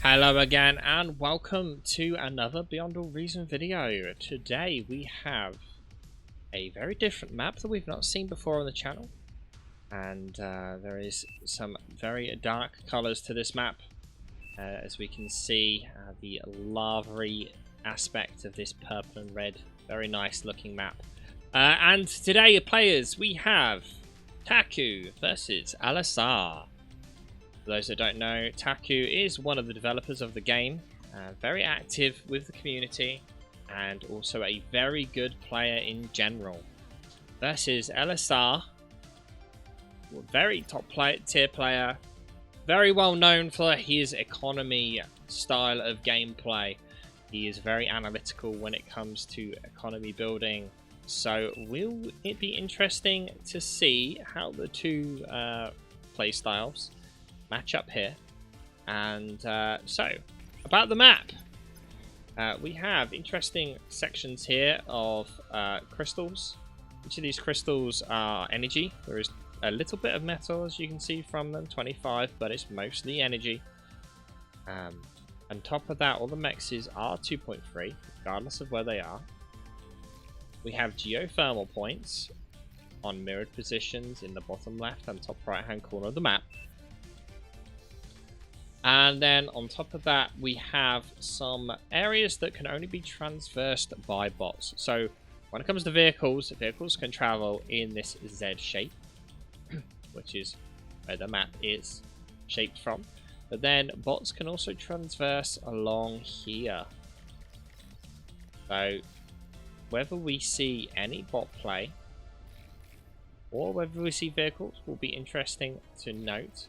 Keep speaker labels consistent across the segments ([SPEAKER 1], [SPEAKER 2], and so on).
[SPEAKER 1] Hello again and welcome to another Beyond All Reason video. Today we have a very different map that we've not seen before on the channel, and there is some very dark colours to this map. As we can see, the lavary aspect of this purple and red, very nice looking map. And today players, we have Ptaq versus LSR. For those that don't know, Ptaq is one of the developers of the game, very active with the community, and also a very good player in general. Versus LSR, very top tier player, very well known for his economy style of gameplay. He is very analytical when it comes to economy building, so will it be interesting to see how the two play styles match up here. And so about the map, we have interesting sections here of crystals. Each of these crystals are energy. There is a little bit of metal, as you can see from them, 25, but it's mostly energy. On top of that, all the mexes are 2.3 regardless of where they are. We have geothermal points on mirrored positions in the bottom left and top right hand corner of the map. And then on top of that, we have some areas that can only be traversed by bots. So when it comes to vehicles, vehicles can travel in this Z shape, which is where the map is shaped from. But then bots can also traverse along here. So whether we see any bot play or whether we see vehicles will be interesting to note.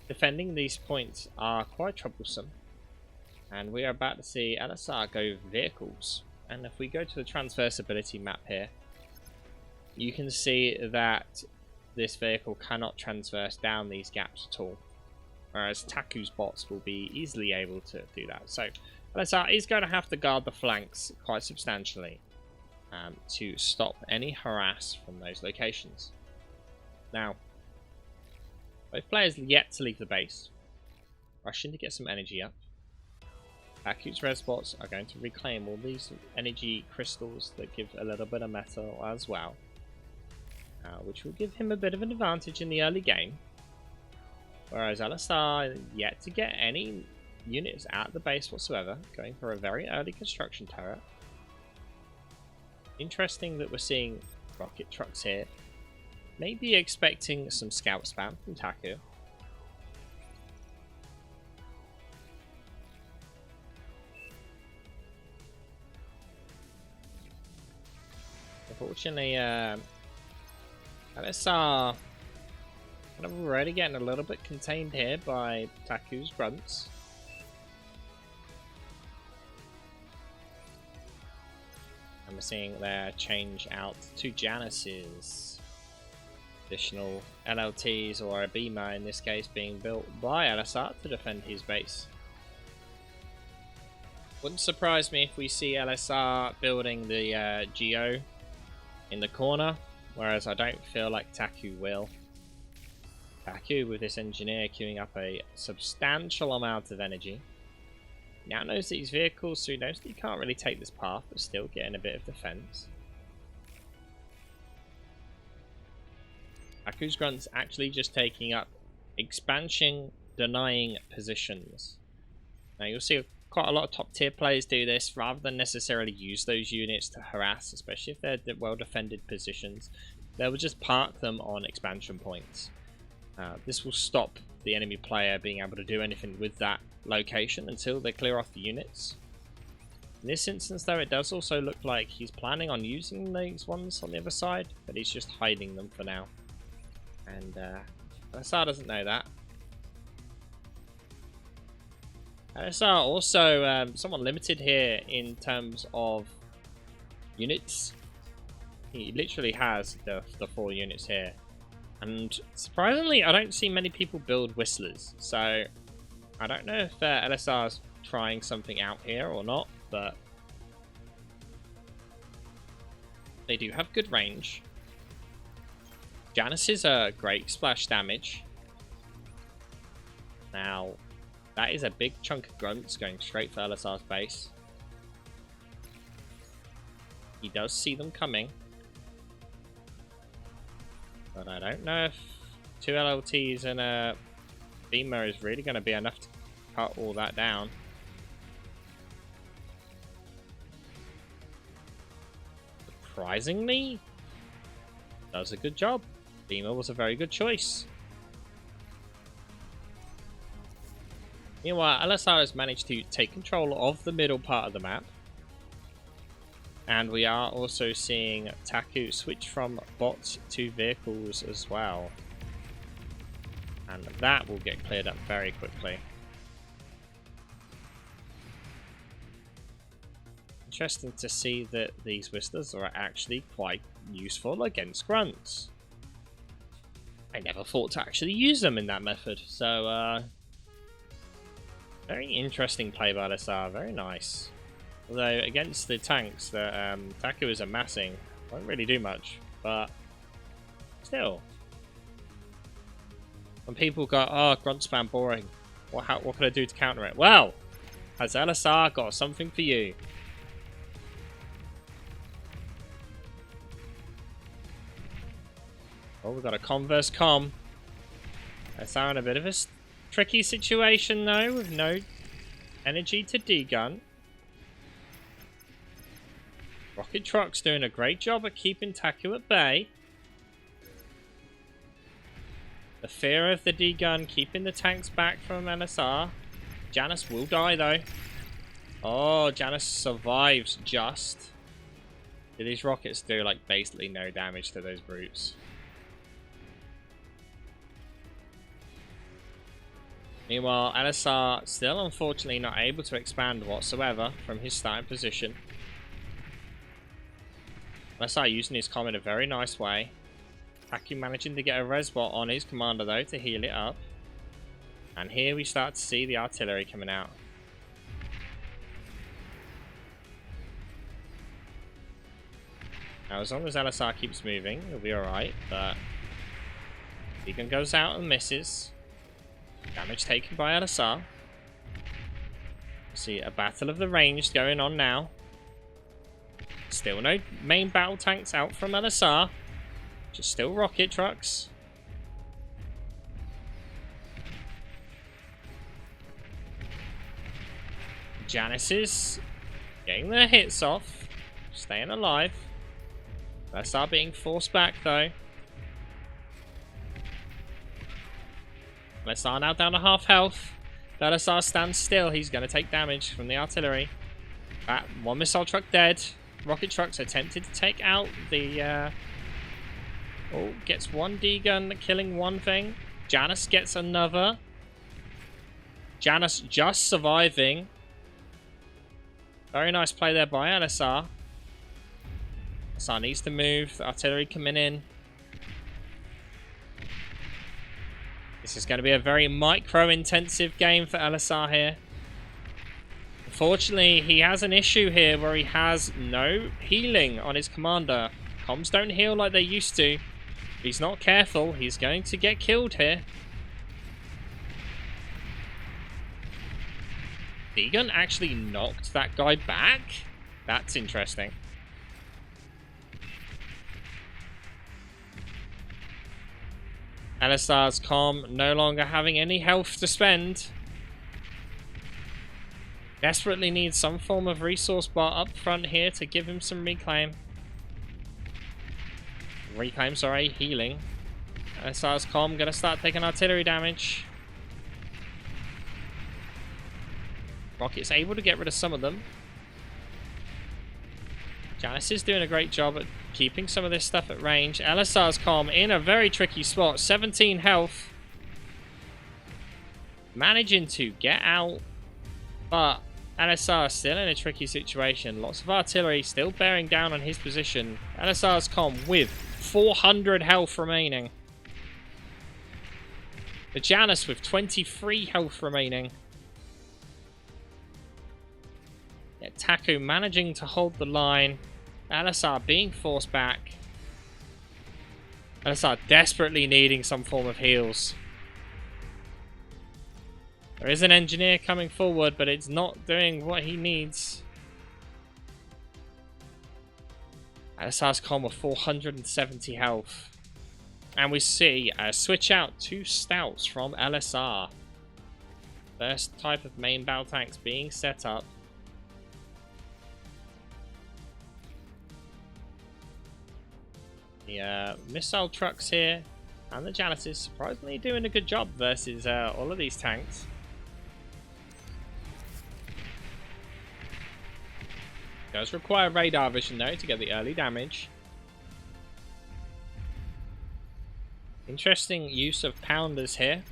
[SPEAKER 1] Defending these points are quite troublesome, and we are about to see LSR go vehicles. And if we go to the transversability map here, you can see that this vehicle cannot transverse down these gaps at all, whereas Ptaq's bots will be easily able to do that. So LSR is going to have to guard the flanks quite substantially to stop any harass from those locations. Now, both players yet to leave the base, rushing to get some energy up. Ptaq's res bots are going to reclaim all these energy crystals that give a little bit of metal as well, which will give him a bit of an advantage in the early game. Whereas LSR yet to get any units at the base whatsoever, going for a very early construction turret. Interesting that we're seeing rocket trucks here. Maybe expecting some scout spam from Ptaq. Unfortunately, LSR kind of already getting a little bit contained here by Ptaq's grunts. And we're seeing their change out to Janice's. Additional LLTs, or a beamer in this case, being built by LSR to defend his base. Wouldn't surprise me if we see LSR building the Geo in the corner, whereas I don't feel like Ptaq will. Ptaq, with this engineer queuing up a substantial amount of energy, now knows that his vehicles, so he knows that he can't really take this path, but still getting a bit of defense. Ptaq's grunts actually just taking up expansion denying positions. Now you'll see quite a lot of top tier players do this rather than necessarily use those units to harass, especially if they're well defended positions. They will just park them on expansion points. This will stop the enemy player being able to do anything with that location until they clear off the units. In this instance though, it does also look like he's planning on using these ones on the other side, but he's just hiding them for now. And LSR doesn't know that. LSR also somewhat limited here in terms of units. He literally has the 4 units here. And surprisingly, I don't see many people build whistlers. So I don't know if LSR's trying something out here or not, but they do have good range. Janice's are great splash damage. Now, That is a big chunk of grunts going straight for LSR's base. He does see them coming. But I don't know if 2 LLTs and a beamer is really going to be enough to cut all that down. Surprisingly, does a good job. Beamer was a very good choice. Meanwhile, LSR has managed to take control of the middle part of the map. And we are also seeing Taku switch from bots to vehicles as well. And that will get cleared up very quickly. Interesting to see that these whistlers are actually quite useful against grunts. I never thought to actually use them in that method. So, very interesting play by LSR. Very nice. Although, against the tanks that Taku is amassing, won't really do much. But, still. When people go, oh, grunt spam boring. What can I do to counter it? Well, has LSR got something for you? Oh, we've got a converse com. LSR in a bit of a tricky situation, though, with no energy to degun. Rocket Truck's doing a great job at keeping Taku at bay. The fear of the degun keeping the tanks back from LSR. Janus will die, though. Oh, Janus survives just. Do these rockets do, like, basically no damage to those brutes? Meanwhile, LSR still unfortunately not able to expand whatsoever from his starting position. LSR using his comm in a very nice way. Taku managing to get a resbot on his commander though to heal it up. And here we start to see the artillery coming out. Now as long as LSR keeps moving, it'll be alright, but Beacon goes out and misses. Damage taken by LSR. See a battle of the range going on now. Still no main battle tanks out from LSR. Just still rocket trucks. Janus is getting their hits off. Staying alive. LSR being forced back though. LSR now down to half health. LSR stands still. He's going to take damage from the artillery. That one missile truck dead. Rocket trucks attempted to take out the... Oh, gets one D-gun, killing one thing. Janus gets another. Janus just surviving. Very nice play there by LSR. LSR needs to move. The artillery coming in. This is going to be a very micro-intensive game for LSR here. Unfortunately, he has an issue here where he has no healing on his commander. Comms don't heal like they used to. If he's not careful, he's going to get killed here. Deegan actually knocked that guy back? That's interesting. LSR's comm no longer having any health to spend. Desperately needs some form of resource bar up front here to give him some reclaim. Reclaim, sorry, healing. LSR's comm gonna start taking artillery damage. Rocket's able to get rid of some of them. Janus is doing a great job at keeping some of this stuff at range. LSR's comm in a very tricky spot. 17 health. Managing to get out. But LSR still in a tricky situation. Lots of artillery still bearing down on his position. LSR's comm with 400 health remaining. The Janus with 23 health remaining. Yet Taku managing to hold the line. LSR being forced back. LSR desperately needing some form of heals. There is an engineer coming forward, but it's not doing what he needs. LSR's com with 470 health. And we see a switch out 2 stouts from LSR. First type of main battle tanks being set up. The missile trucks here and the Janisses surprisingly doing a good job versus all of these tanks. Does require radar vision though to get the early damage. Interesting use of pounders here.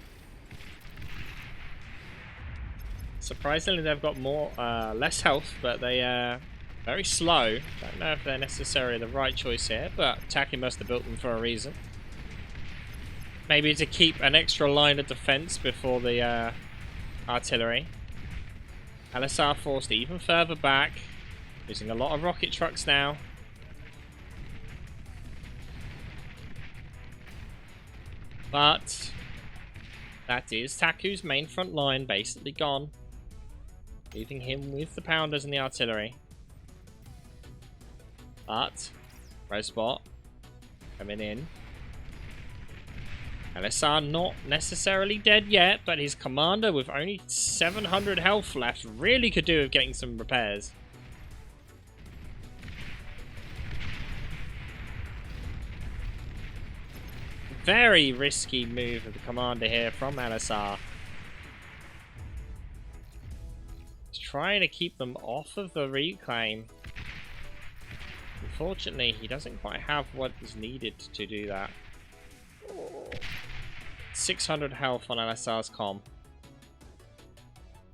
[SPEAKER 1] Surprisingly, they've got less health, but they are very slow. Don't know if they're necessarily the right choice here, but Ptaq must have built them for a reason. Maybe to keep an extra line of defense before the artillery. LSR forced even further back, using a lot of rocket trucks now. But that is Taku's main front line basically gone, leaving him with the pounders and the artillery. But Resbot coming in. LSR not necessarily dead yet, but his commander with only 700 health left really could do with getting some repairs. Very risky move of the commander here from LSR. He's trying to keep them off of the reclaim. Unfortunately, he doesn't quite have what is needed to do that. 600 health on LSR's com.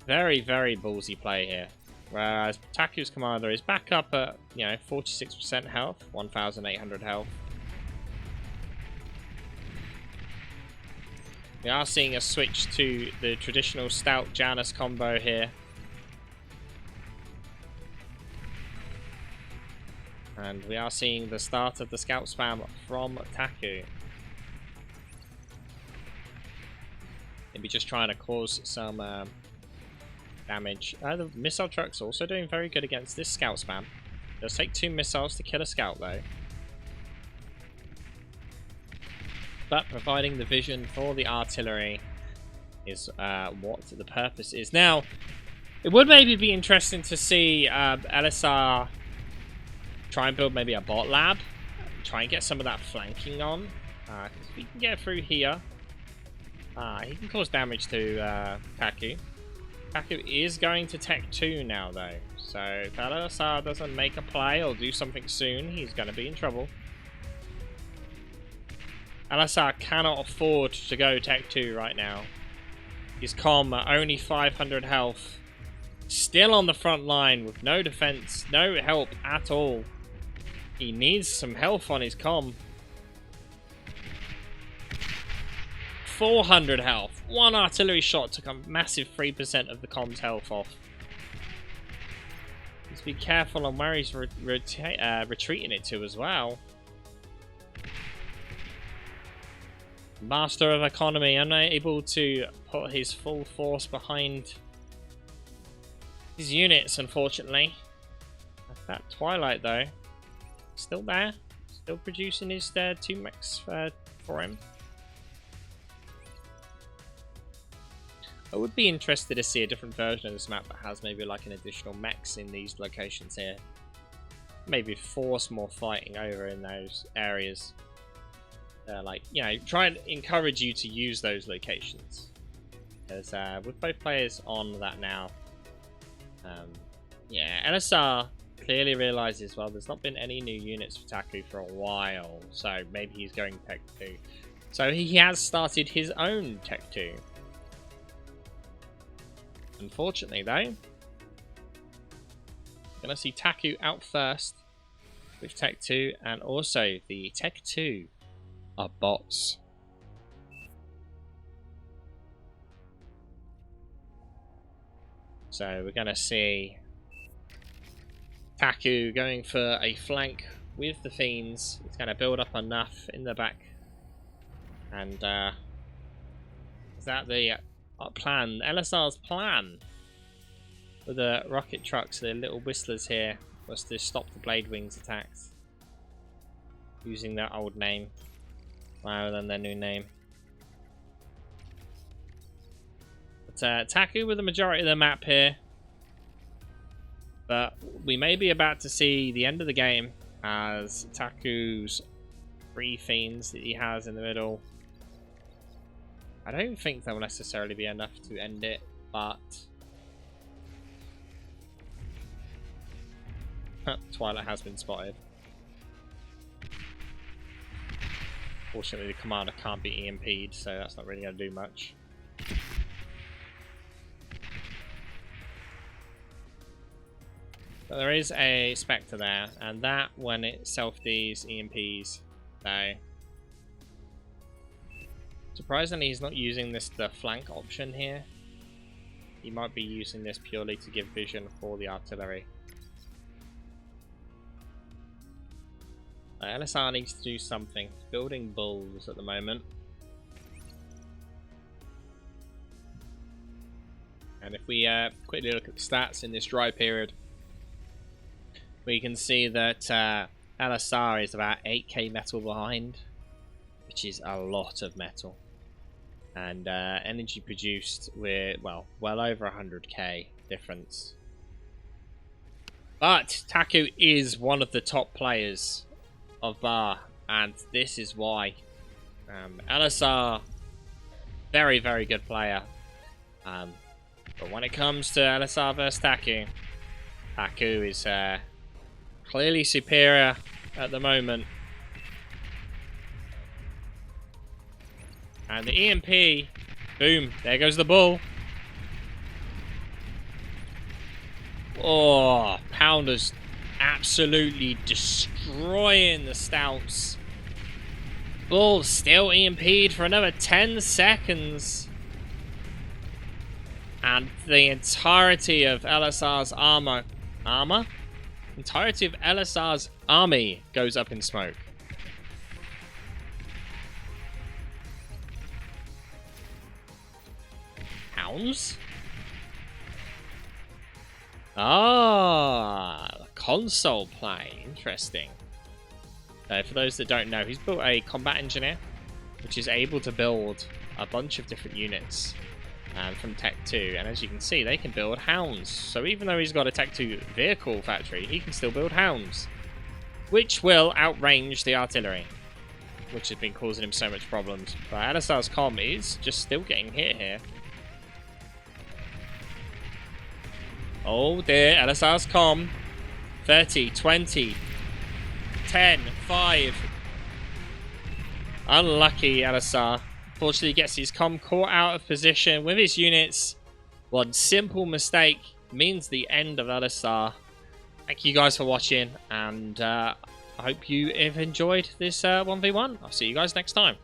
[SPEAKER 1] Very, very ballsy play here. Whereas Taku's commander is back up at, 46% health, 1,800 health. We are seeing a switch to the traditional Stout Janus combo here. And we are seeing the start of the scout spam from Taku. Maybe just trying to cause some damage. The missile truck's also doing very good against this scout spam. It does take 2 missiles to kill a scout though. But providing the vision for the artillery is what the purpose is. Now, it would maybe be interesting to see LSR try and build maybe a bot lab. Try and get some of that flanking on. Because if we can get through here, he can cause damage to Taku. Taku is going to Tech 2 now though. So if LSR doesn't make a play or do something soon, he's going to be in trouble. LSR cannot afford to go Tech 2 right now. His com only 500 health. Still on the front line with no defense, no help at all. He needs some health on his com. 400 health. One artillery shot took a massive 3% of the com's health off. Just be careful on where he's retreating it to as well. Master of Economy, unable to put his full force behind his units, unfortunately. That Twilight, though, still there. Still producing his 2 mechs for him. I would be interested to see a different version of this map that has maybe like an additional mechs in these locations here. Maybe force more fighting over in those areas. Try and encourage you to use those locations. Because with both players on that now, LSR clearly realizes, well, there's not been any new units for Taku for a while, so maybe he's going Tech 2. So he has started his own Tech 2. Unfortunately, though, gonna see Taku out first with Tech 2, and also the Tech 2 are bots. So we're gonna see Taku going for a flank with the Fiends. It's gonna build up enough in the back, and is that the our plan, LSR's plan for the rocket trucks, the little whistlers here, was to stop the Blade Wings attacks using their old name rather than their new name. But Taku with the majority of the map here, but we may be about to see the end of the game as Taku's 3 fiends that he has in the middle. I don't think that will necessarily be enough to end it, but Twilight has been spotted. Fortunately, the commander can't be EMP'd, so that's not really going to do much. But there is a Spectre there, and that, when it self-Ds, EMPs, so... Surprisingly, he's not using the flank option here. He might be using this purely to give vision for the artillery. LSR needs to do something. He's building bulls at the moment. And if we quickly look at the stats in this dry period, we can see that LSR is about 8k metal behind, which is a lot of metal. And energy produced, we're, well over 100k difference. But Taku is one of the top players of Bar, and this is why. LSR, very, very good player. But when it comes to LSR versus Taku, Taku is clearly superior at the moment. And the EMP, boom, there goes the bull. Oh, Pounder's absolutely destroying the stouts. Bull still EMP'd for another 10 seconds. And the entirety of LSR's entirety of LSR's army goes up in smoke. Hounds? Ah, console play. Interesting. For those that don't know, he's built a combat engineer, which is able to build a bunch of different units from Tech 2. And as you can see, they can build hounds. So even though he's got a Tech 2 vehicle factory, he can still build hounds, which will outrange the artillery, which has been causing him so much problems. But LSR's comm is just still getting hit here. Oh dear, LSR's comm. 30, 20, 10, 5. Unlucky LSR. Unfortunately, he gets his comm caught out of position with his units. One simple mistake means the end of LSR. Thank you guys for watching, and I hope you have enjoyed this 1v1. I'll see you guys next time.